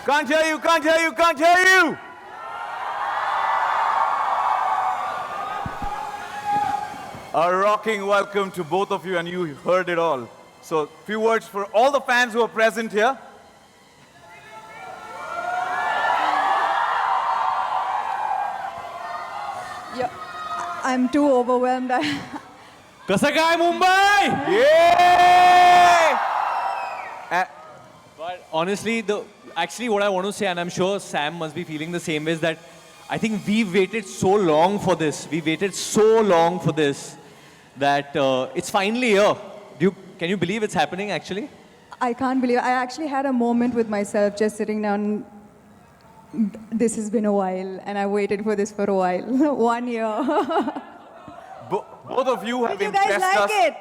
Can't hear you, can't hear you, can't hear you! A rocking welcome to both of you, and you heard it all. So, few words for all the fans who are present here. Yeah, I'm too overwhelmed. कसं काय Mumbai? Yeah! But honestly, actually what I want to say, and I'm sure Sam must be feeling the same way, is that I think we waited so long for this. We waited so long for this that it's finally here. Can you believe it's happening actually? I can't believe I actually had a moment with myself just sitting down. This has been a while, and I waited for this for a while. 1 year. Both of you have Did you guys impressed like us. it?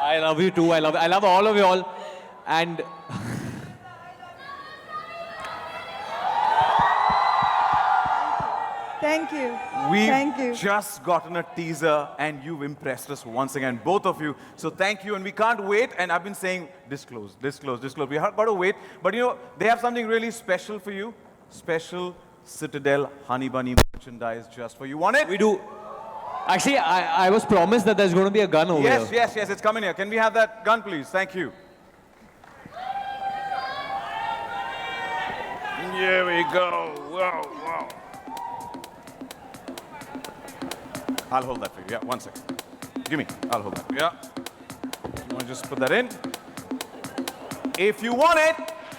I love you too. I love all of you all. And Thank you. We've Thank you. just gotten a teaser, and you've impressed us once again, both of you. So thank you, and we can't wait. And I've been saying, disclose. We have got to wait. But you know, they have something really special for you. Special Citadel Honey Bunny merchandise just for you. Want it? we do. Actually, I was promised that there's going to be a gun over Yes, here. yes, it's coming here. Can we have that gun, please? Thank you. Here we go. Whoa, whoa. I'll hold that for you. Yeah, 1 second. Give me. I'll hold that. Yeah. You want to just put that in? If you want it,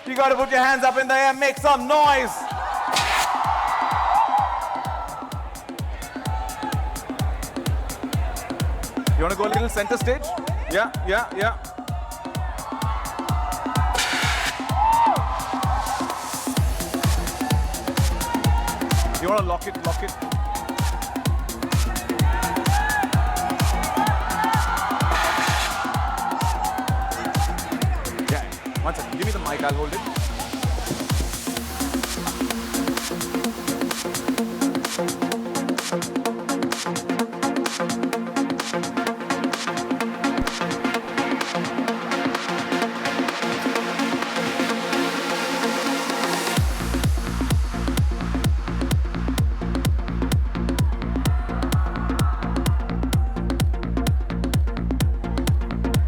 you got to put your hands up in the air, make some noise. You want to go a little center stage? Yeah. You want to lock it? Yeah. 1 second. Give me the mic. I'll hold it.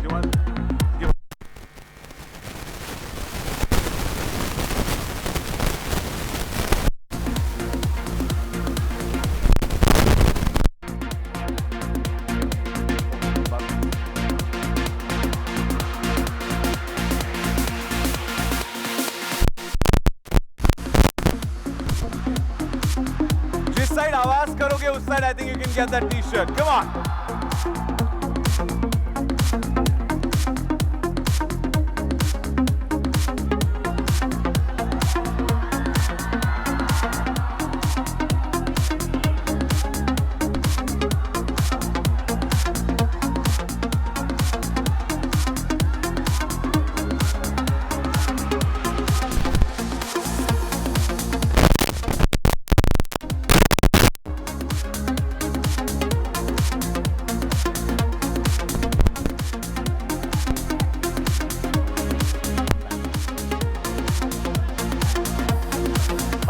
You want? Give. जिस side आवाज करोगे उस side I think you can get that t-shirt come on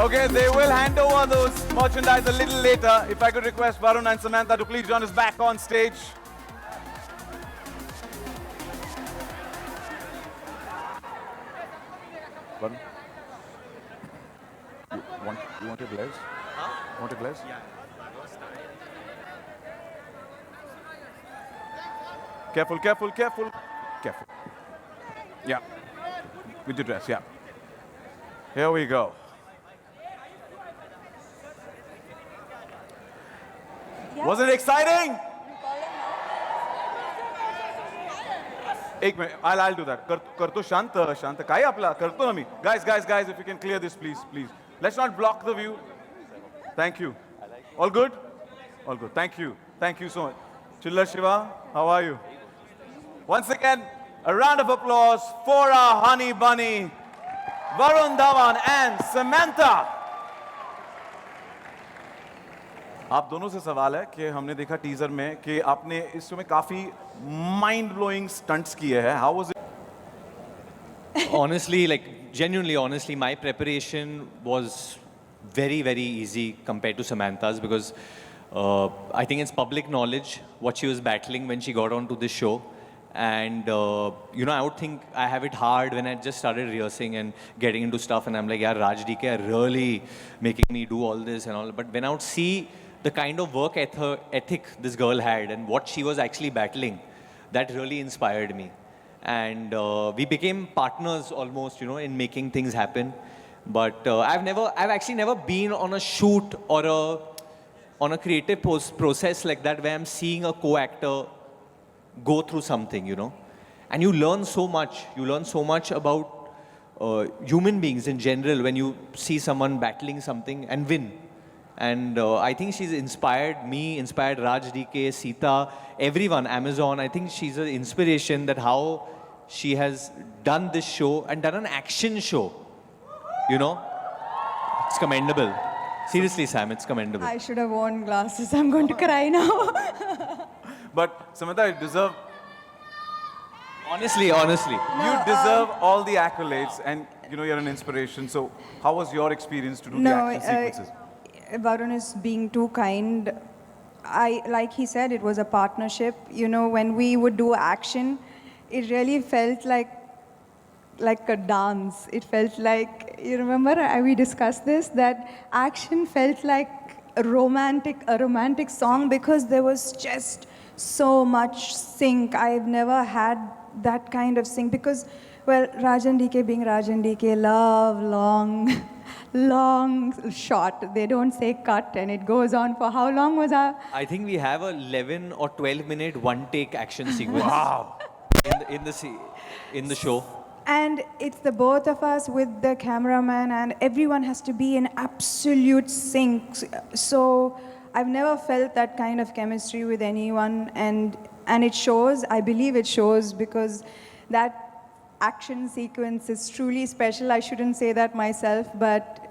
Okay, they will hand over those merchandise a little later. If I could request Varun and Samantha to please join us back on stage. Varun? You want your gloves? Huh? Want your gloves? Yeah. Careful. Yeah. With your dress, yeah. Here we go. Was it exciting? एक minute I'll do that. करतो शांत काय आपला करतो ना मी. Guys, if you can clear this, please. Let's not block the view. Thank you. All good? All good. Thank you so much. Chiller Shiva, how are you? Once again, a round of applause for our honey bunny, Varun Dhawan and Samantha. आप दोनों से सवाल है कि हमने देखा teaser में कि आपने इस शो में काफी माइंड ब्लोइंग स्टंट्स किए हैं. How was it? Honestly, like genuinely, honestly, my preparation was very, very easy compared to Samantha's because I think it's public knowledge what she was battling when she got onto this show. And you know, I would think I have it hard when I just started rehearsing and getting into stuff, and I'm like, yeah, Raj DK are really making me do all this and all. But when I would see the kind of work ethic this girl had and what she was actually battling, that really inspired me. And we became partners almost, you know, in making things happen. But I've actually never been on a shoot or on a creative process like that where I'm seeing a co-actor go through something, you know. And you learn so much. You learn so much about human beings in general when you see someone battling something and win. And I think she's inspired me, inspired Raj DK, Sita, everyone, Amazon. I think she's an inspiration that how she has done this show and done an action show. You know? It's commendable. Seriously, Sam, it's commendable. I should have worn glasses. I'm going to cry now. But Samantha, you deserve Honestly. you deserve all the accolades, and you know you're an inspiration. So, how was your experience to do the No, action sequences? Varun is being too kind. Like he said, it was a partnership. You know, when we would do action, it really felt like a dance. It felt like, you remember we discussed this, that action felt like a romantic song because there was just so much sync. I've never had that kind of sync because, well, Rajan DK being Rajan DK, love long shot. They don't say cut and it goes on for how long was our... I think we have a 11 or 12 minute one take action sequence. Wow. In the show. And it's the both of us with the cameraman, and everyone has to be in absolute sync. So I've never felt that kind of chemistry with anyone, and it shows. I believe it shows because that action sequence is truly special. I shouldn't say that myself, but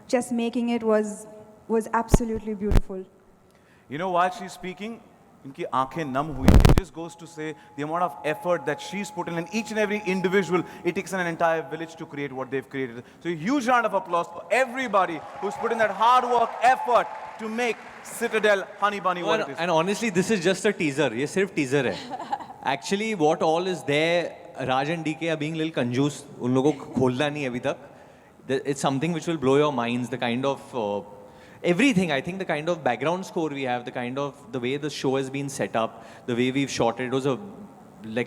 just making it was absolutely beautiful. You know, while she's speaking, इनकी आंखें नम हुई. It just goes to say the amount of effort that she's put in, and each and every individual, it takes an entire village to create what they've created. So a huge round of applause for everybody who's put in that hard work, effort to make Citadel Honey Bunny what it is. And honestly, this is just a teaser. ये सिर्फ teaser है. Actually, what all is there, Raj and DK are being a little कंजूस. उन लोगों को खोलना नहीं अभी तक. It's something which will blow your minds. The kind of everything, I think the kind of background score we have, the way the show has been set up, the way we've shot it, was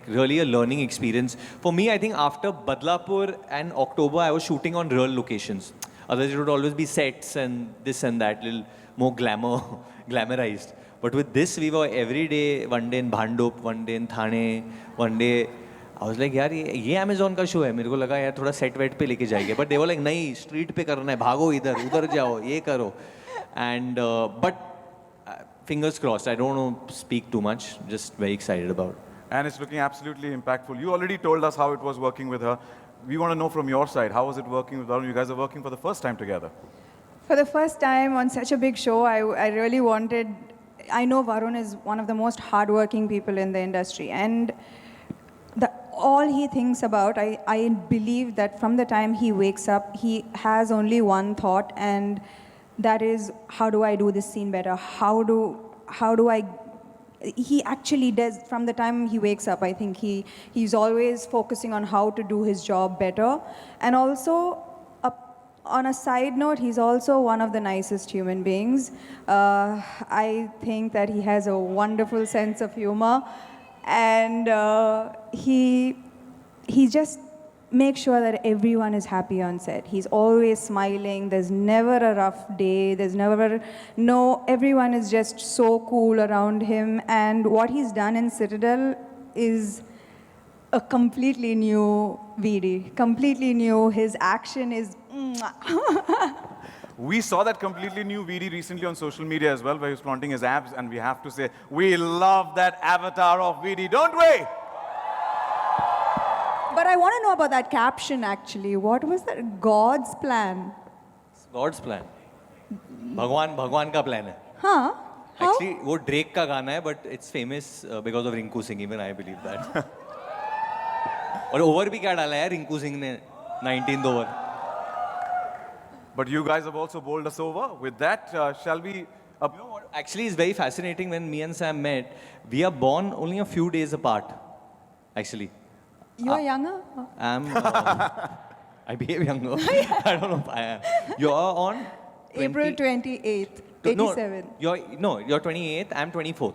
really a learning experience. For me, I think after Badlapur and October, I was shooting on real locations. Otherwise, it would always be sets and this and that, little more glamorized. But with this, we were every day, one day in Bhandup, one day in Thane, one day... I was like, यार ये Amazon का show है. मेरे को लगा यार थोड़ा set wait पे लेके जाएंगे. But they were like, नहीं, स्ट्रीट पे करना है, भागो इधर, उधर जाओ, ये करो. And but fingers crossed. I don't want to speak too much. Just very excited about it. And it's looking absolutely impactful. You already told us how it was working with her. We want to know from your side, how was it working with Varun? You guys are working for the first time together. For the first time on such a big show, I really wanted... I know Varun is one of the most hardworking people in the industry, and all he thinks about, I believe that from the time he wakes up, he has only one thought, and that is, how do I do this scene better? How do I... He actually does, from the time he wakes up, I think he's always focusing on how to do his job better. And also, on a side note, he's also one of the nicest human beings. I think that he has a wonderful sense of humor. And he just makes sure that everyone is happy on set. He's always smiling. There's never a rough day. Everyone is just so cool around him. And what he's done in Citadel is a completely new VD. Completely new. His action is... We saw that completely new VD recently on social media as well, where he was flaunting his abs, and we have to say, we love that avatar of VD, don't we? But I want to know about that caption, actually. What was that? God's plan. God's plan. भगवान का plan है. हाँ. How? Actually, वो Drake का गाना है, but it's famous because of Rinku Singh. Even I believe that. और over भी क्या डाला है रिंकू सिंह ने 19th over. But you guys have also bowled us over. With that, shall we? Actually, it's very fascinating when me and Sam met. We are born only a few days apart. Actually, You are younger? I'm. I behave younger. I don't know if I am. You're on. 20 April 28th, No, 87. you're 28th. I'm 24th.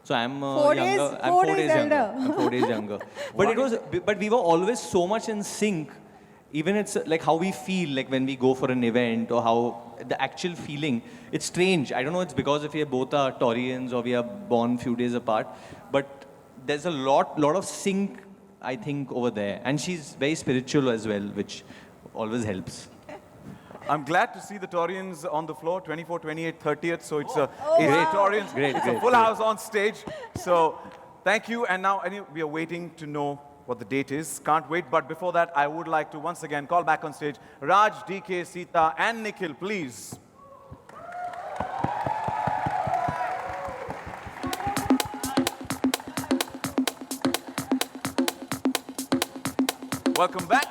So I'm 4 days- younger. I'm 4 4 days days younger. elder. I'm 4 days younger. But it was. But we were always so much in sync. Even it's like how we feel like when we go for an event or how the actual feeling. It's strange. I don't know. It's because if we are both are Taurians or we are born few days apart. But there's a lot of sync. I think over there, and she's very spiritual as well, which always helps. I'm glad to see the Taurians on the floor, 24, 28, 30th. So it's a wow. Taurians. Great, It's a great, full great. house on stage. So thank you. And now we are waiting to know what the date is. Can't wait. But before that, I would like to once again call back on stage Raj, DK, Sita, and Nikhil, please. Welcome back.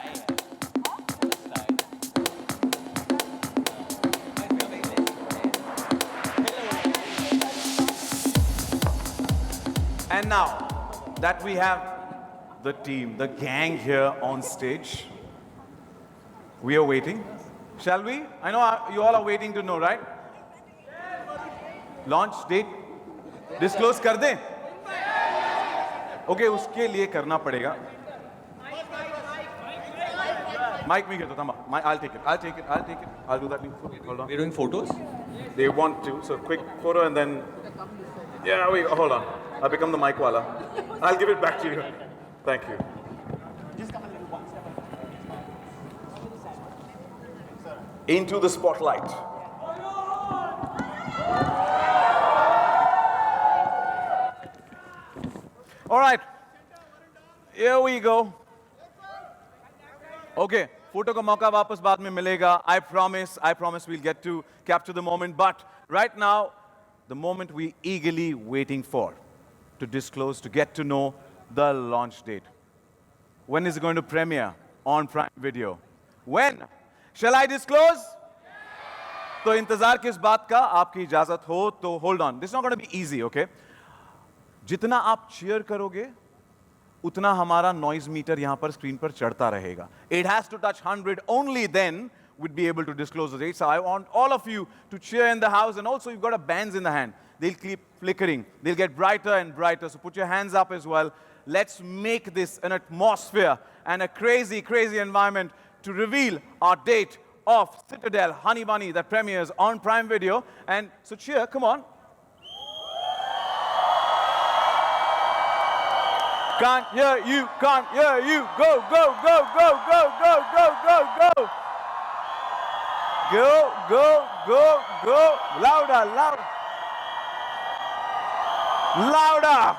And now that we have the team, the gang here on stage, we are waiting. Shall we? I know you all are waiting to know, right? Launch date? Disclose कर दें? Okay, उसके लिए करना पड़ेगा. Mike me घेतो थांबा. I'll take it. I'll do that. Hold on. We're doing photos. They want to, so quick photo and then, yeah, wait, hold on. I become the mic wala. I'll give it back to you. Thank you. Into the spotlight. All right, here we go. Okay, photo का मौका वापस बाद में मिलेगा. I promise we'll get to capture the moment. But right now, the moment we eagerly waiting for to disclose, to get to know the launch date. When is it going to premiere on Prime Video? When? Shall I disclose? तो इंतजार किस बात का? आपकी इजाजत हो तो hold on. This is not going to be easy, okay? जितना आप cheer करोगे उतना हमारा noise meter यहाँ पर screen पर चढ़ता रहेगा. It has to touch 100, only then we'd be able to disclose the date. So I want all of you to cheer in the house, and also you've got a bands in the hand. They'll keep flickering. They'll get brighter and brighter. So put your hands up as well. Let's make this an atmosphere and a crazy, crazy environment to reveal our date of Citadel Honey Bunny that premieres on Prime Video. And so cheer, come on. Can't hear you, can't hear you. Go, go, go, go, go, go, go, go, go. Go, go, go, go. Louder, louder. Louder.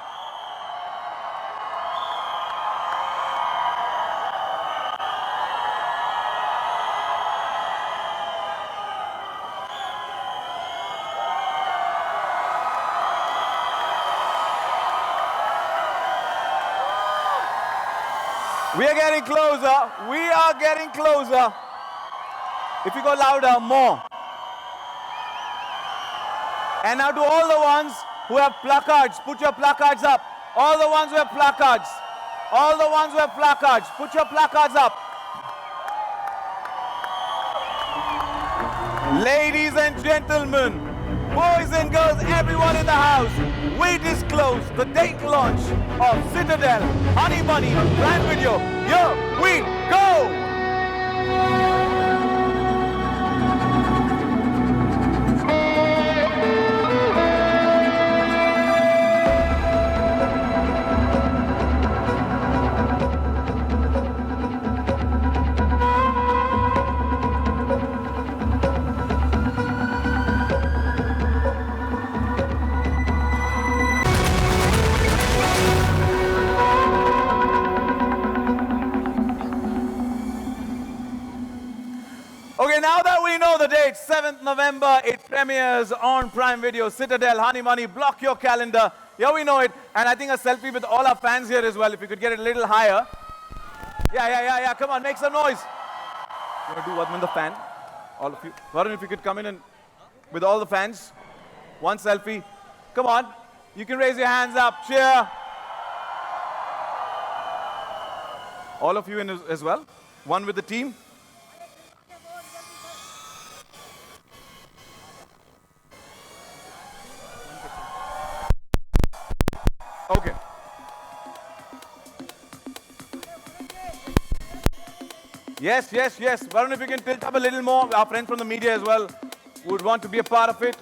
We are getting closer. We are getting closer. If you go louder, more. And now to all the ones who have placards, put your placards up. All the ones who have placards. All the ones who have placards, put your placards up. Ladies and gentlemen, boys and girls, everyone in the house, we disclose the date launch of Citadel Honey Bunny on Prime Video. Here we go! date, 7th November. It premieres on Prime Video, Citadel, Honey Money. Block your calendar. Yeah, we know it. And I think a selfie with all our fans here as well. If you could get it a little higher. Yeah. Come on, make some noise. You want to do one with the fan? All of you. Varun, if you could come in and with all the fans. One selfie. Come on. You can raise your hands up. Cheer. All of you in as well. One with the team. Okay. Yes. Varun, if you can tilt up a little more. Our friends from the media as well would want to be a part of it.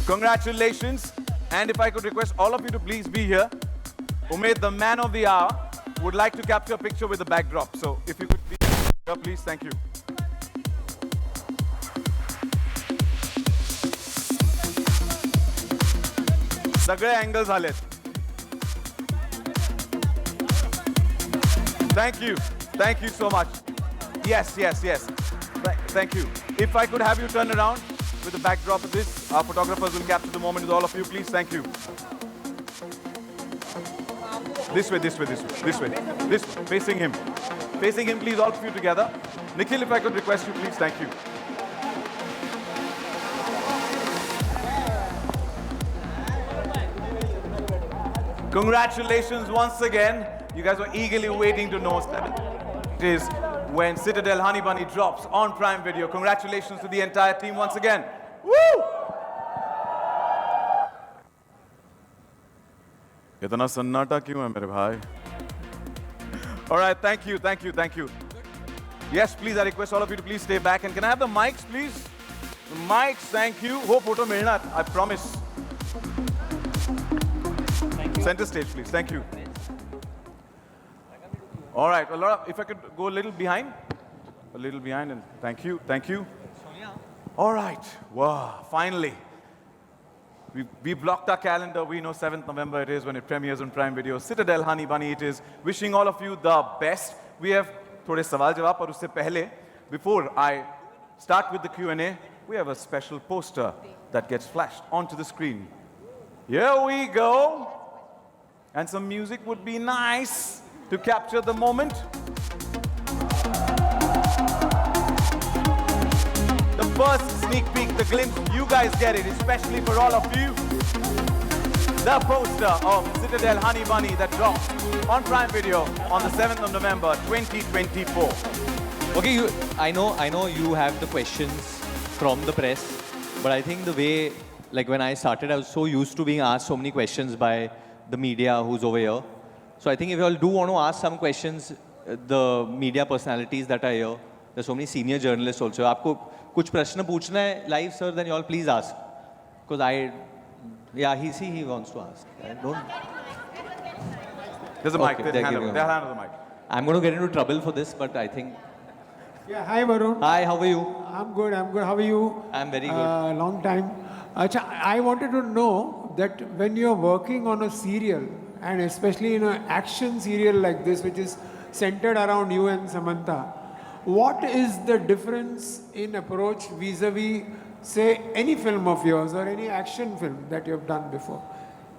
Congratulations. And if I could request all of you to please be here. Umaid, the man of the hour, would like to capture a picture with the backdrop. So if you could be here, please, thank you. Sagre angles halet. Thank you so much. Yes. Thank you. If I could have you turn around with the backdrop of this, our photographers will capture the moment with all of you, please. Thank you. This way. Facing him, please, all of you together. Nikhil, if I could request you, please. Thank you. Congratulations once again. You guys were eagerly waiting to know. It is when Citadel Honey Bunny drops on Prime Video. Congratulations to the entire team once again. Woo! इतना सन्नाटा क्यों है मेरे भाई? All right, thank you. Yes, please, I request all of you to please stay back. And can I have the mics, please? The mics, thank you. Ho photo milna, I promise. Center stage, please. Thank you. All right, if I could go a little behind. And thank you. All right, wow, finally. We blocked our calendar. We know 7th November it is when it premieres on Prime Video. Citadel Honey Bunny it is. Wishing all of you the best. We have थोड़े सवाल जवाब और उससे पहले, before I start with the Q&A, we have a special poster that gets flashed onto the screen. Here we go. And some music would be nice to capture the moment. The first sneak peek, the glimpse, you guys get it, especially for all of you. The poster of Citadel Honey Bunny that drops on Prime Video on the 7th of November, 2024. Okay, I know you have the questions from the press, but I think the way, like when I started, I was so used to being asked so many questions by the media who's over here. So I think if you all do want to ask some questions, the media personalities that are here, there's so many senior journalists also. आपको कुछ प्रश्न पूछना है live, sir, then you all please ask. Because he wants to ask. I don't. There's a mic. Okay, There's a hand over the mic. I'm going to get into trouble for this, but I think. Yeah, hi Varun. Hi, how are you? I'm good. How are you? I'm very good. Long time. Acha, I wanted to know that when you're working on a serial, and especially in an action serial like this, which is centered around you and Samantha, what is the difference in approach vis-a-vis, say, any film of yours or any action film that you've done before?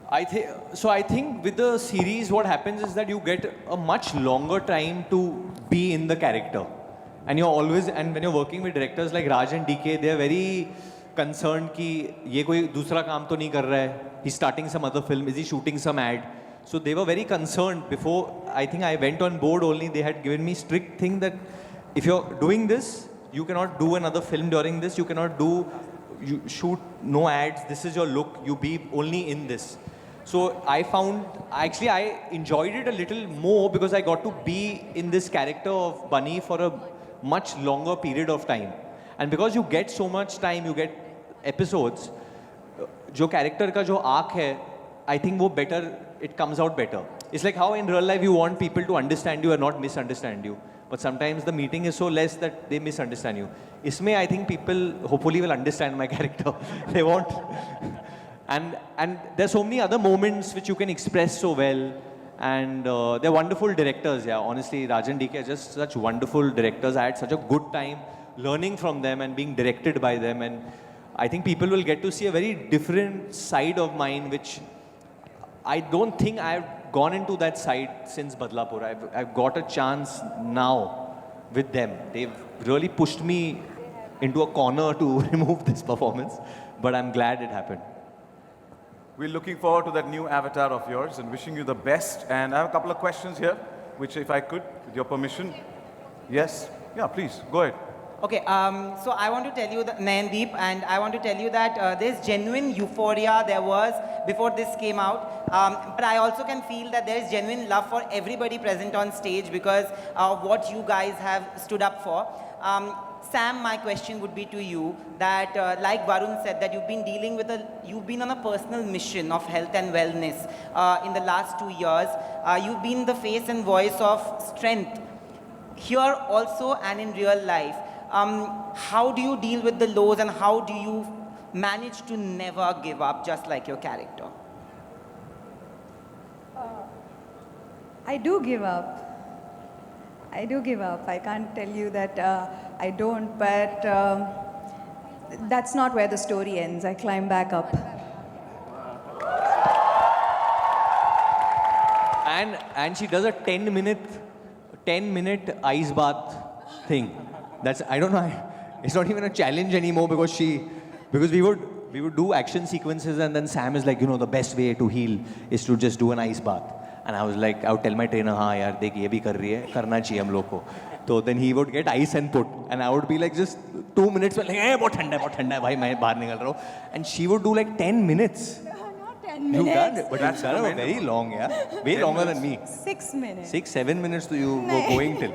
I think with the series, what happens is that you get a much longer time to be in the character. And when you're working with directors like Raj and DK, they're very concerned कि ये कोई दूसरा काम तो नहीं कर रहा है. He's starting some other film. Is he shooting some ad? So they were very concerned before. I think I went on board only. They had given me strict thing that if you're doing this, you cannot do another film during this. You shoot no ads. This is your look. You be only in this. So I enjoyed it a little more because I got to be in this character of Bunny for a much longer period of time. And because you get so much time, you get episodes, जो character का जो arc है, I think वो better, it comes out better. It's like how in real life you want people to understand you and not misunderstand you. But sometimes the meeting is so less that they misunderstand you. इसमें I think people hopefully will understand my character. They won't. And there's so many other moments which you can express so well. And they're wonderful directors, yeah. Honestly, Raj and DK are just such wonderful directors. I had such a good time learning from them and being directed by them. And I think people will get to see a very different side of mine, which I don't think I've gone into that side since Badlapur. I've got a chance now with them. They've really pushed me into a corner to remove this performance, but I'm glad it happened. We're looking forward to that new avatar of yours and wishing you the best. And I have a couple of questions here, which if I could, with your permission. Yes? Yeah, please, go ahead. Okay, so I want to tell you, Nayandeep, and I want to tell you that there's genuine euphoria there was before this came out. But I also can feel that there is genuine love for everybody present on stage because of what you guys have stood up for. Sam, my question would be to you that, like Varun said, that you've been on a personal mission of health and wellness in the last 2 years. You've been the face and voice of strength here also and in real life. How do you deal with the lows and how do you manage to never give up, just like your character? I do give up. I do give up. I can't tell you that I don't, but that's not where the story ends. I climb back up. And she does a 10-minute ice bath thing. That's, I don't know, it's not even a challenge anymore because we would do action sequences and then Sam is like, you know, the best way to heal is to just do an ice bath. And I was like, I would tell my trainer, हाँ यार देख ये भी कर रही है, करना चाहिए हम लोग को. So then he would get ice and put, and I would be like just 2 minutes में like, बहुत ठंडा है भाई मैं बाहर निकल रहा हूँ. And she would do like 10 minutes. Not 10 You've minutes. done it, but you've done it very long, yeah. Way longer than me. 6 minutes. 6-7 minutes to you go going till.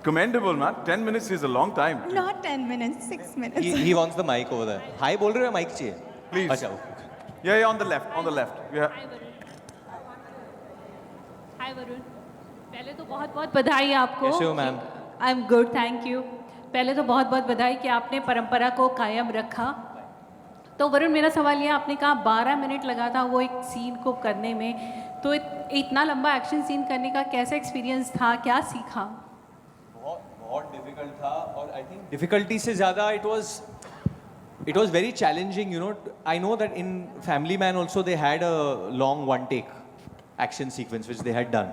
Commendable, man. 10 minutes is a long time. Not 10 minutes, 6 minutes. He wants the mic over there. Hi बोल रहे हो या mic चाहिए? Please. अच्छा. Yeah, on the left, on the left. Yeah. हाय वरुण, पहले तो बहुत बहुत बधाई आपको. कैसे हो ma'am? I am good, thank you. पहले तो बहुत बहुत बधाई कि आपने परंपरा को कायम रखा. तो वरुण, मेरा सवाल ये, आपने कहा 12 मिनट लगा था वो एक सीन को करने में, तो इतना लंबा एक्शन सीन करने का कैसा एक्सपीरियंस था, क्या सीखा? बहुत डिफिकल्ट था और आई थिंक डिफिकल्टी से ज़्यादा it was very challenging, you know. I know that in Family Man also they had a long one take action sequence which they had done.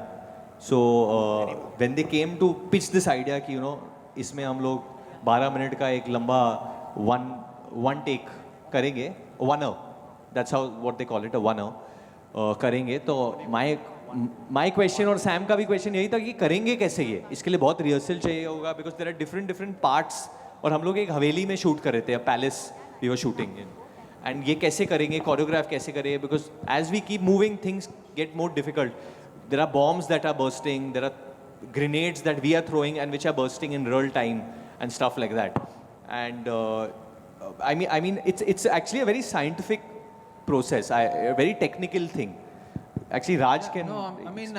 So when they came to pitch this idea कि you know इसमें हम लोग 12 minute का एक लंबा one take करेंगे, 1 hour, that's how what they call it, a 1 hour करेंगे. तो my question और सैम का भी question यही था कि करेंगे कैसे ये, इसके लिए बहुत रिहर्सल चाहिए होगा because there are different parts. और हम लोग एक हवेली में शूट कर रहे थे, palace we were shooting in. And ये कैसे करेंगे, कोरियोग्राफ कैसे करेंगे, because as we keep moving things get more difficult. There are bombs that are bursting, there are grenades that we are throwing and which are bursting in real time and stuff like that. And I mean it's actually a very scientific process, a very technical thing. Actually, Raj can. No, I mean,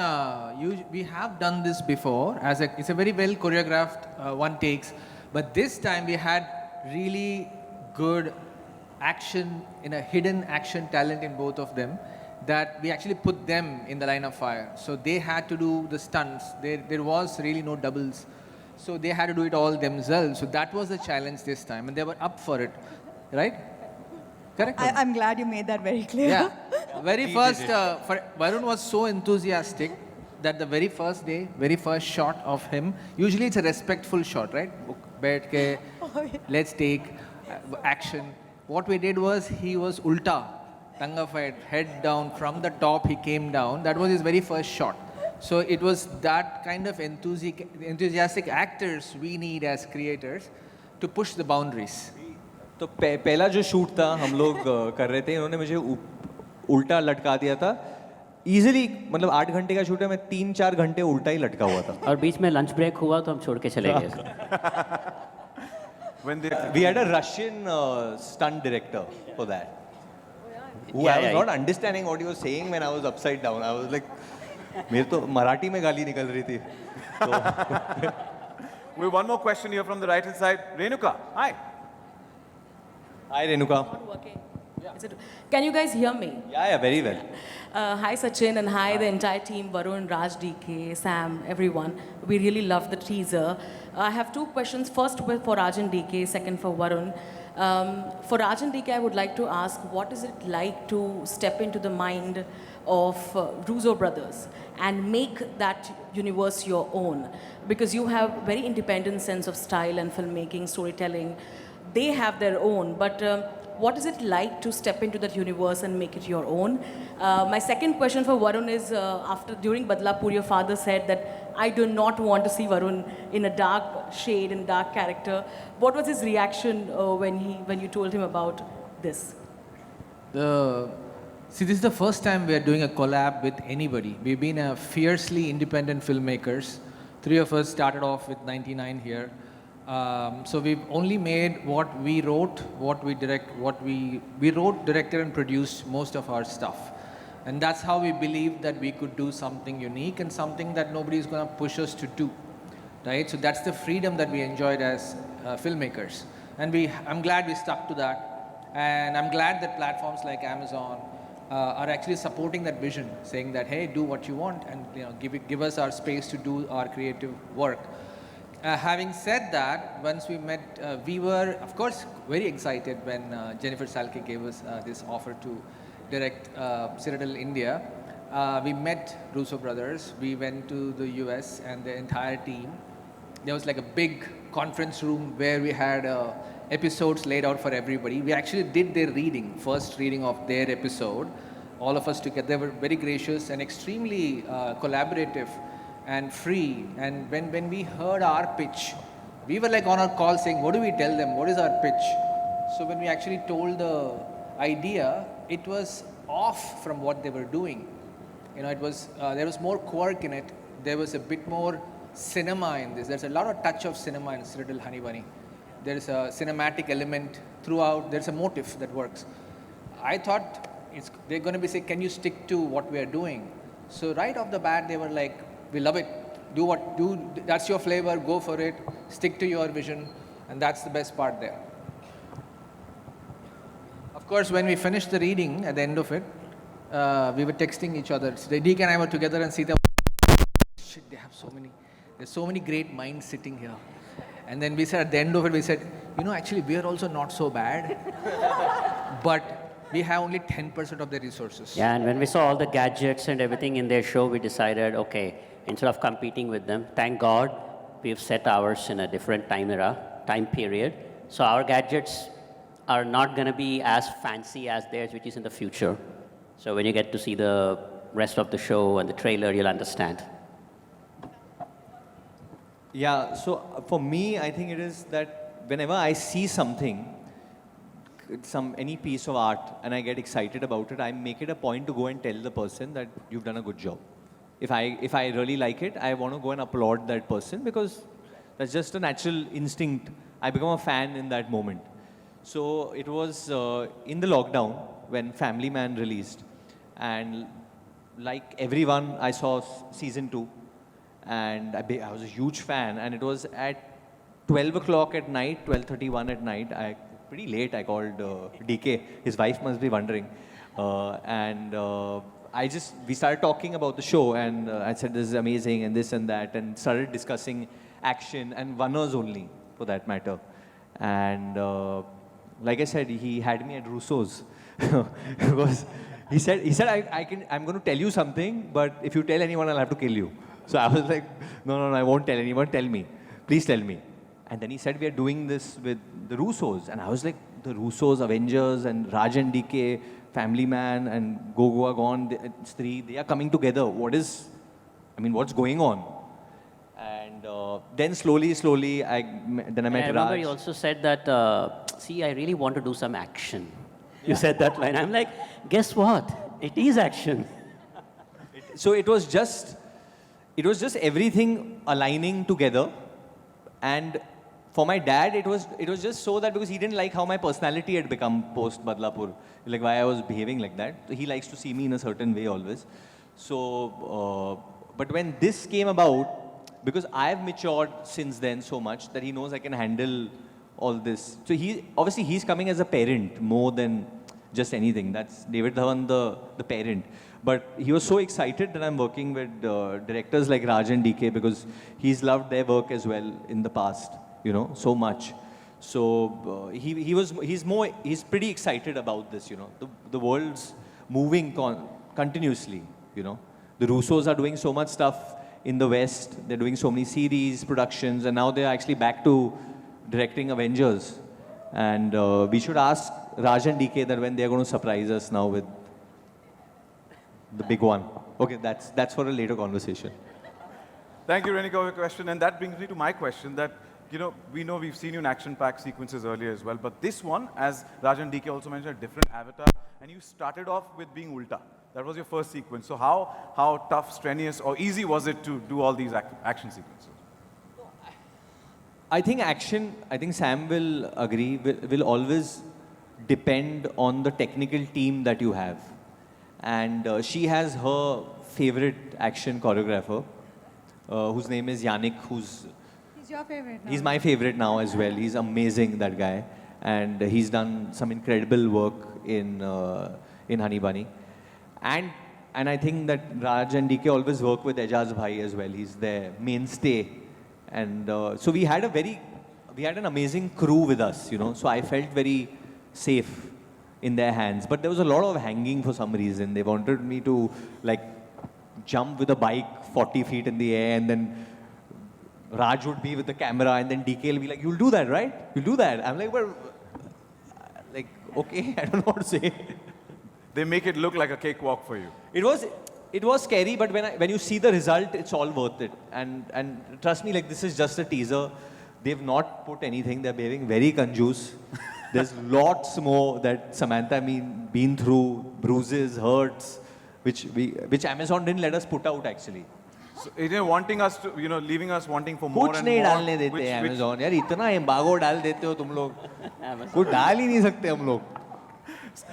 we have done this before. It's a very well choreographed one takes, but this time we had really good action in a hidden action talent in both of them. That we actually put them in the line of fire. So they had to do the stunts. There was really no doubles. So they had to do it all themselves. So that was the challenge this time, and they were up for it, right? Correct. I'm glad you made that very clear. Yeah. Very first, Varun was so enthusiastic that the very first day, very first shot of him, usually it's a respectful shot, right? Baith ke, let's take action. What we did was, he was ulta, tanga fight, head down, from the top he came down. That was his very first shot. So it was that kind of enthusiastic actors we need as creators to push the boundaries. तो पहला जो shoot था हम लोग कर रहे थे, इन्होंने मुझे उल्टा लटका दिया था इजीली. मतलब 8 घंटे का शूट है, मैं 3-4 घंटे उल्टा ही लटका हुआ था. और बीच में लंच ब्रेक हुआ तो हम छोड़ के चले गए. We had a Russian stunt director for that. Who I was not understanding what he was saying when I was upside down. I was like, मेरे तो मराठी में गाली निकल रही थी. We have one more question here from the right hand side. Renuka, hi. Hi Renuka. Is it, can you guys hear me? Yeah, very well. Hi Sachin and hi the entire team, Varun, Raj DK, Sam, everyone. We really love the teaser. I have two questions. First for Raj and DK, second for Varun. For Raj and DK, I would like to ask, what is it like to step into the mind of Russo brothers and make that universe your own? Because you have very independent sense of style and filmmaking, storytelling. They have their own, but what is it like to step into that universe and make it your own? My second question for Varun is, during Badlapur, your father said that I do not want to see Varun in a dark shade and dark character. What was his reaction when you told him about this? See, this is the first time we are doing a collab with anybody. We've been a fiercely independent filmmakers. Three of us started off with 99 here. So we've only made what we wrote, what we direct, we wrote, directed and produced most of our stuff. And that's how we believed that we could do something unique and something that nobody's going to push us to do, right? So that's the freedom that we enjoyed as filmmakers. And I'm glad we stuck to that. And I'm glad that platforms like Amazon are actually supporting that vision, saying that, hey, do what you want and give us our space to do our creative work. Having said that, once we met, we were, of course, very excited when Jennifer Salke gave us this offer to direct Citadel India. We met Russo brothers. We went to the US and the entire team. There was like a big conference room where we had episodes laid out for everybody. We actually did their first reading of their episode. All of us together. They were very gracious and extremely collaborative and free. And when we heard our pitch, we were like on our call saying, what do we tell them? What is our pitch? So when we actually told the idea, it was off from what they were doing. It was there was more quirk in it. There was a bit more cinema in this. There's a lot of touch of cinema in Citadel Honey Bunny. There's a cinematic element throughout. There's a motif that works. I thought they're going to be saying, can you stick to what we are doing? So right off the bat, they were like, we love it. That's your flavor. Go for it. Stick to your vision. And that's the best part there. Of course, when we finished the reading, at the end of it, we were texting each other. So DK and I were together and Sita, shit, there's so many great minds sitting here. And then we said, at the end of it, we said, actually, we are also not so bad. But we have only 10% of the resources. Yeah, and when we saw all the gadgets and everything in their show, we decided, okay, instead of competing with them, thank God we've set ours in a different time period. So our gadgets are not going to be as fancy as theirs, which is in the future. So when you get to see the rest of the show and the trailer, you'll understand. Yeah, so for me, I think it is that whenever I see something, any piece of art, and I get excited about it, I make it a point to go and tell the person that you've done a good job. If I really like it, I want to go and applaud that person because that's just a natural instinct. I become a fan in that moment. So it was in the lockdown when Family Man released, and like everyone, I saw season 2. And I was a huge fan, and it was at 12 o'clock at night, 12:31 at night. Pretty late, I called DK. His wife must be wondering. We started talking about the show, and I said, this is amazing, and this and that, and started discussing action, and Oneers only, for that matter. And like I said, he had me at Russo's. Because he said, I'm going to tell you something, but if you tell anyone, I'll have to kill you. So I was like, no, I won't tell anyone. Tell me. Please tell me. And then he said, we are doing this with the Russos. And I was like, the Russos, Avengers, and Raj and DK, Family Man, and Go Goa Gone, it's 3, they are coming together. What's going on? And then slowly, I met I remember Raj. you also said that, see, I really want to do some action. You said that line. I'm like, guess what? It is action. So it was just everything aligning together. And for my dad, it was just so that because he didn't like how my personality had become post Badlapur, like why I was behaving like that. So he likes to see me in a certain way always. So, but when this came about, because I've matured since then so much that he knows I can handle all this. So he's coming as a parent more than just anything. That's David Dhawan, the parent. But he was so excited that I'm working with directors like Raj and DK because he's loved their work as well in the past, you know, so much. So he's pretty excited about this, you know. The world's moving continuously, you know. The Russos are doing so much stuff in the West. They're doing so many series, productions, and now they're actually back to directing Avengers. And we should ask Raj and DK that when they're going to surprise us now with the big one. Okay, that's for a later conversation. Thank you, Renika, for your question. And that brings me to my question that, you know, we've seen you in action-packed sequences earlier as well, but this one, as Raj and DK also mentioned, a different avatar, and you started off with being Ulta. That was your first sequence. So how tough, strenuous, or easy was it to do all these action sequences? I think Sam will agree, will always depend on the technical team that you have. And she has her favorite action choreographer, whose name is Yannick, He's your favorite now. he's my favorite now as well. He's amazing, that guy. And he's done some incredible work in Honey Bunny. And I think that Raj and DK always work with Ejaz Bhai as well. He's their mainstay. And so we had an amazing crew with us, you know. So I felt very safe in their hands. But there was a lot of hanging for some reason. They wanted me to like jump with a bike 40 feet in the air, and then Raj would be with the camera, and then DK will be like, "You'll do that, right? You'll do that." I'm like, "Well, like, okay, I don't know what to say." They make it look like a cakewalk for you. It was scary, but when you see the result, it's all worth it. And trust me, like, this is just a teaser. They've not put anything. They're behaving very conjuice. There's lots more that Samantha been through, bruises, hurts, which Amazon didn't let us put out actually. So, wanting us to, leaving us wanting for more कुछ and नहीं more. डालने देते Amazon. यार इतना एम्बागो डाल देते हो तुम लोग. कुछ डाल ही नहीं सकते हम लोग.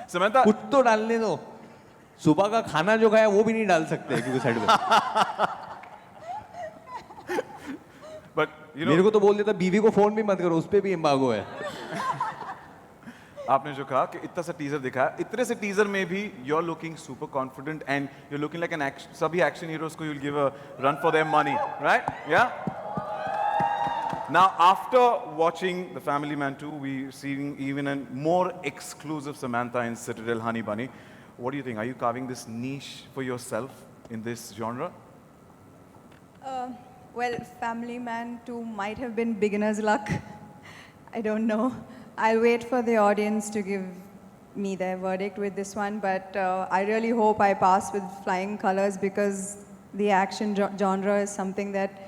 Samantha, कुछ तो डालने दो. सुबह का खाना जो खाया वो भी नहीं डाल सकते क्योंकि साइड में. but मेरे को तो बोल देता बीवी को फोन भी मत करो, उस पे भी एम्बागो है. आपने जो कहा कि इतना सा टीजर दिखाया, इतने से टीजर में भी you're looking super confident and you're looking like an action. सभी action heroes को you'll give a run for their money, right? Yeah. Now, after watching The Family Man 2, we're seeing even a more exclusive Samantha in Citadel Honey Bunny. What do you think? Are you carving this niche for yourself in this genre? Well, Family Man 2 might have been beginner's luck. I don't know. I'll wait for the audience to give me their verdict with this one, but I really hope I pass with flying colors because the action genre is something that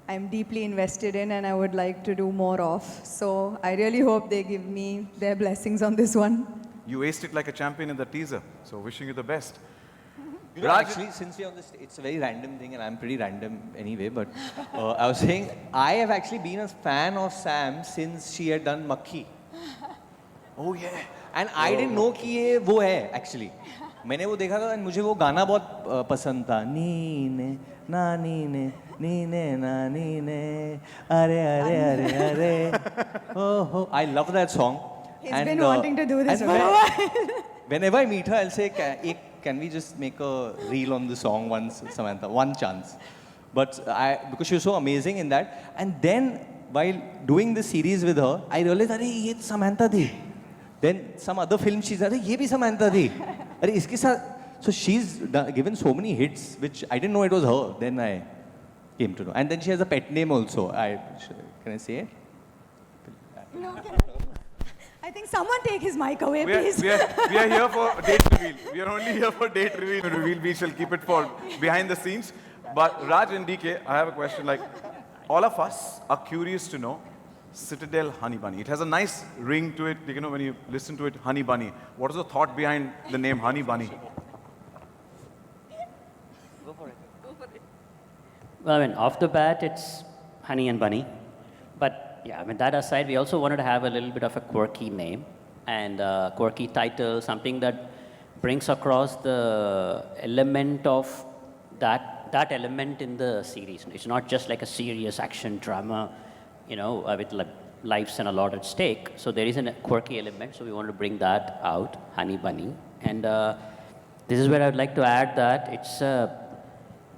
I'm deeply invested in and I would like to do more of. So I really hope they give me their blessings on this one. You aced it like a champion in the teaser, so wishing you the best. You know, Raj- actually, since we're on this, it's a very random thing, and I'm pretty random anyway. But I was saying, I have actually been a fan of Sam since she had done Makhi, Oh yeah. and I didn't know कि ये वो है actually. मैंने वो देखा था, and मुझे वो गाना बहुत पसंद था. नीने ना नीने, अरे अरे अरे अरे. Oh, I love that song. He's been wanting to do this and for a while. Whenever I meet her, I'll say, can we just make a reel on the song once, Samantha? One chance. But because she was so amazing in that. And then, while doing this series with her, I realized, अरे ये तो Samantha थी. Then some other film she's अरे ये भी Samantha थी. अरे इसके साथ. So she's given so many hits, which I didn't know it was her. Then I came to know. And then she has a pet name also. Can I say it? No, I think someone take his mic away, We are, please. we are here for date reveal. We are only here for date reveal. We shall keep it for behind the scenes. But Raj and DK, I have a question. Like, all of us are curious to know Citadel Honey Bunny. It has a nice ring to it. You know, when you listen to it, Honey Bunny. What is the thought behind the name Honey Bunny? Well, I mean, off the bat, it's Honey and Bunny. But yeah, I mean, that aside, we also wanted to have a little bit of a quirky name and a quirky title, something that brings across the element of that element in the series. It's not just like a serious action drama, with like lives and a lot at stake. So there is a quirky element. So we want to bring that out, Honey Bunny. And this is where I'd like to add that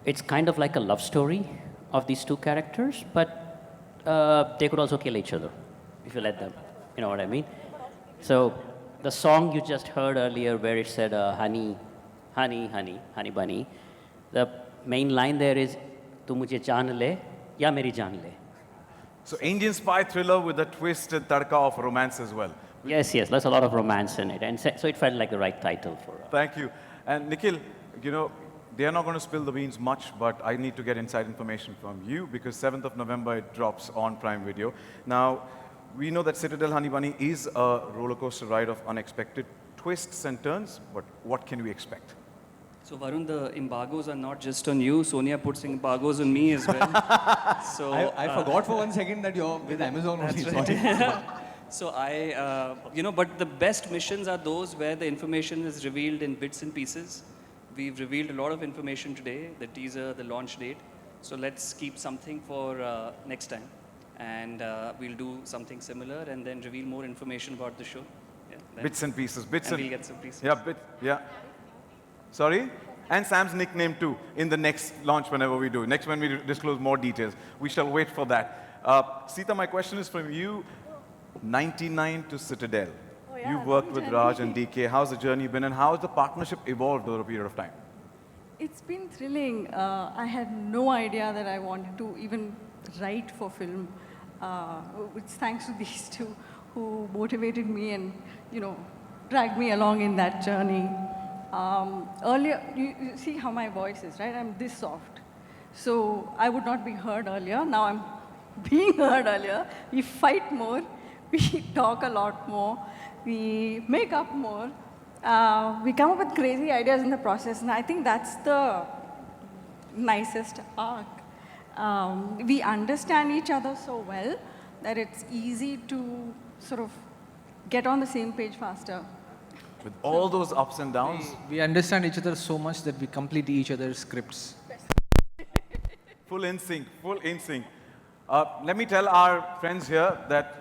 it's kind of like a love story of these two characters, but they could also kill each other if you let them. You know what I mean? So the song you just heard earlier where it said honey, honey, honey, honey bunny, the main line there is tu mujhe jaan le ya meri jaan le. So Indian spy thriller with a twist and tadka of romance as well. Yes, yes, there's a lot of romance in it. And so it felt like the right title for Thank you. And Nikhil, you know, they are not going to spill the beans much, but I need to get inside information from you because 7th of November it drops on Prime Video. Now, we know that Citadel Honey Bunny is a roller coaster ride of unexpected twists and turns, but what can we expect? So Varun, the embargoes are not just on you. Sonia puts embargoes on me as well. So I forgot for 1 second that you're with Amazon only. Sorry. So but the best missions are those where the information is revealed in bits and pieces. We've revealed a lot of information today, the teaser, the launch date. So let's keep something for next time. And we'll do something similar and then reveal more information about the show. Yeah, Bits and pieces, bits and we'll get some pieces. Yeah. Sorry? And Sam's nickname too, in the next launch whenever we do. Next when we disclose more details. We shall wait for that. Sita, my question is from you. 99 to Citadel. You've worked with Raj and DK. How's the journey been and how has the partnership evolved over a period of time? It's been thrilling. I had no idea that I wanted to even write for film. It's thanks to these two who motivated me and, dragged me along in that journey. Earlier, you see how my voice is, right? I'm this soft. So I would not be heard earlier. Now I'm being heard earlier. We fight more. We talk a lot more. We make up more. We come up with crazy ideas in the process. And I think that's the nicest arc. We understand each other so well that it's easy to sort of get on the same page faster. With all those ups and downs? We understand each other so much that we complete each other's scripts. Full in sync, full in sync. Let me tell our friends here that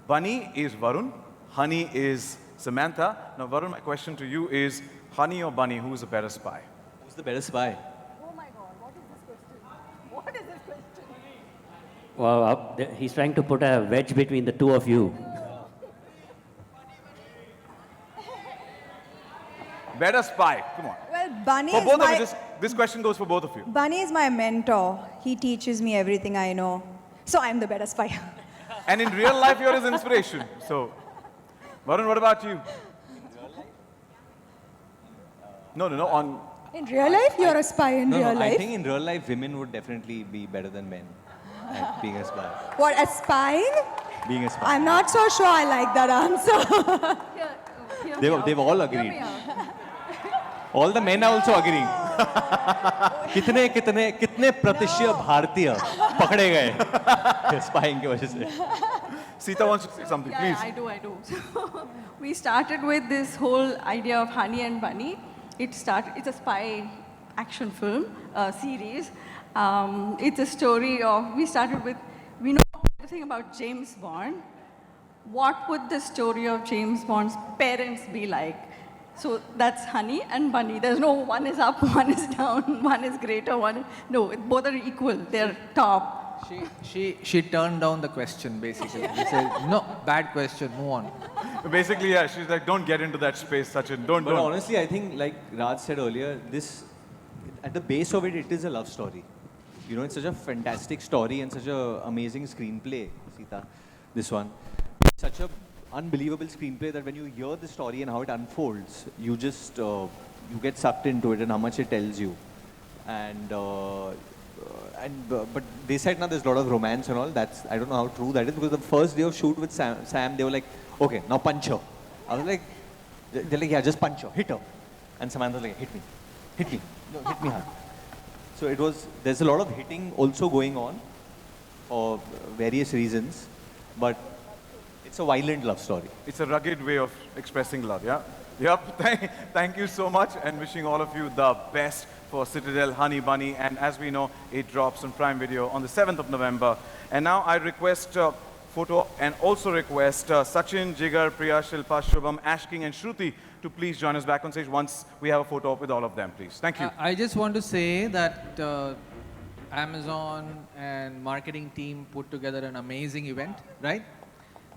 Bunny is Varun, Honey is Samantha. Now, Varun, my question to you is, Honey or Bunny, who is the better spy? Who's the better spy? Oh my God, what is this question? What is this question? Well, he's trying to put a wedge between the two of you. Better spy, come on. Well, Bunny For is both my, of you, this question goes for both of you. Bunny is my mentor. He teaches me everything I know. So I'm the better spy. And in real life, you're his inspiration. So, Varun, what about you? No, In real life, you're a spy in real I life. think in real life, women would definitely be better than men at being a spy. What, a spying? Being a spy. I'm not so sure I like that answer. They've all agreed. All the men are also agreeing. कितने प्रतिशत भारतीय पकड़े गए spying की वजह से. Sita wants to say something, please. Yeah, I do. So we started with this whole idea of Honey and Bunny. It's a spy action film series. It's a story of, we know everything about James Bond. What would the story of James Bond's parents be like? So that's Honey and Bunny. There's no one is up, one is down, one is greater, no, both are equal. They're top. She turned down the question basically. She said, no, bad question, move on. Basically, yeah, she's like, don't get into that space, Sachin. Don't. But honestly, I think, like Raj said earlier, at the base of it is a love story. It's such a fantastic story and such an amazing screenplay, Sita, this one. It's such an unbelievable screenplay that when you hear the story and how it unfolds, you just, you get sucked into it and how much it tells you. But they said now there's a lot of romance and all. I don't know how true that is because the first day of shoot with Sam, they were like, okay, now punch her. I was like, they're like, yeah, just punch her, hit her. And Samantha was like, hit me, no, hit me hard. So there's a lot of hitting also going on for various reasons, but it's a violent love story. It's a rugged way of expressing love, yeah? Yep, thank you so much, and wishing all of you the best for Citadel Honey Bunny. And as we know, it drops on Prime Video on the 7th of November. And now I request photo and also request Sachin, Jigar, Priya, Shilpa, Shubham, Ash King, and Shruti to please join us back on stage once we have a photo op with all of them, please. Thank you. I just want to say that Amazon and marketing team put together an amazing event, right?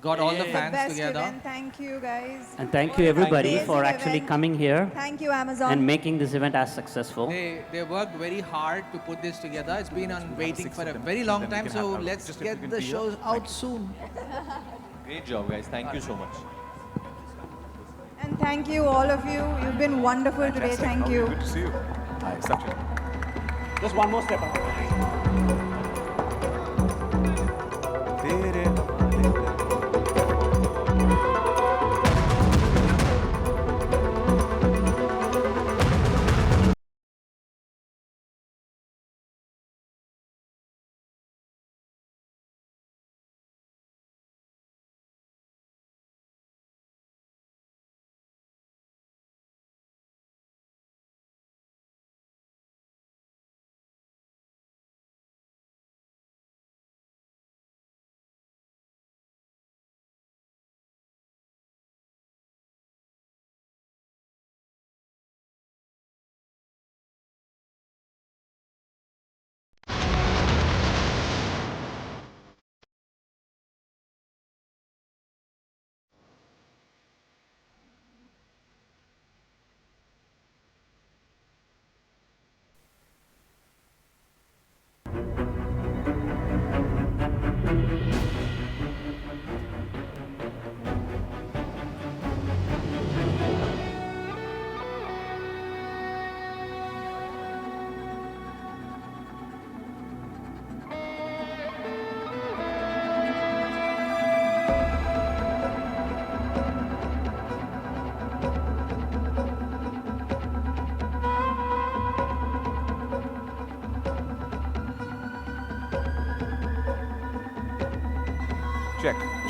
Got all the The fans best together. event. Thank you, guys. And thank you everybody Amazing for actually event. coming here Thank you, Amazon. and making this event as successful. They worked very hard to put this together. It's been on waiting for a very then long we time, can so have that. let's Just if you get can the be here. shows out soon. Great job, guys. Thank you so much. And thank you, all of you. You've been wonderful today. Fantastic. Thank How are you. Good to see you. Hi, Sachin. Just one more step up. Tere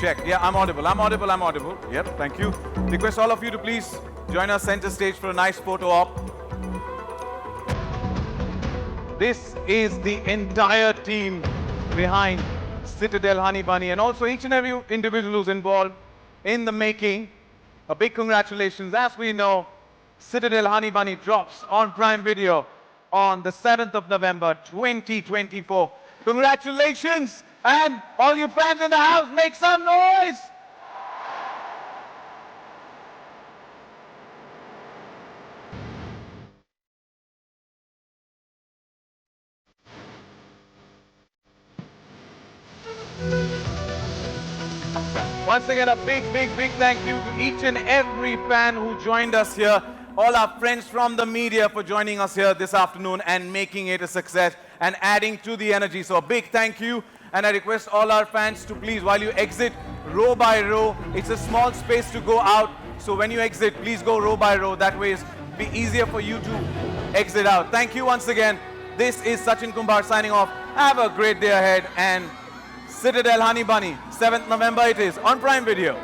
Check. Yeah, I'm audible. Yep, thank you. Request all of you to please join us center stage for a nice photo op. This is the entire team behind Citadel Honey Bunny, and also each and every individual who's involved in the making. A big congratulations. As we know, Citadel Honey Bunny drops on Prime Video on the 7th of November 2024. Congratulations! And all you fans in the house, make some noise! Once again, a big thank you to each and every fan who joined us here. All our friends from the media for joining us here this afternoon and making it a success and adding to the energy. So a big thank you. And I request all our fans to please, while you exit row by row, it's a small space to go out. So when you exit, please go row by row. That way it'll be easier for you to exit out. Thank you once again. This is Sachin Kumbar signing off. Have a great day ahead. And Citadel Honey Bunny, 7th November it is on Prime Video.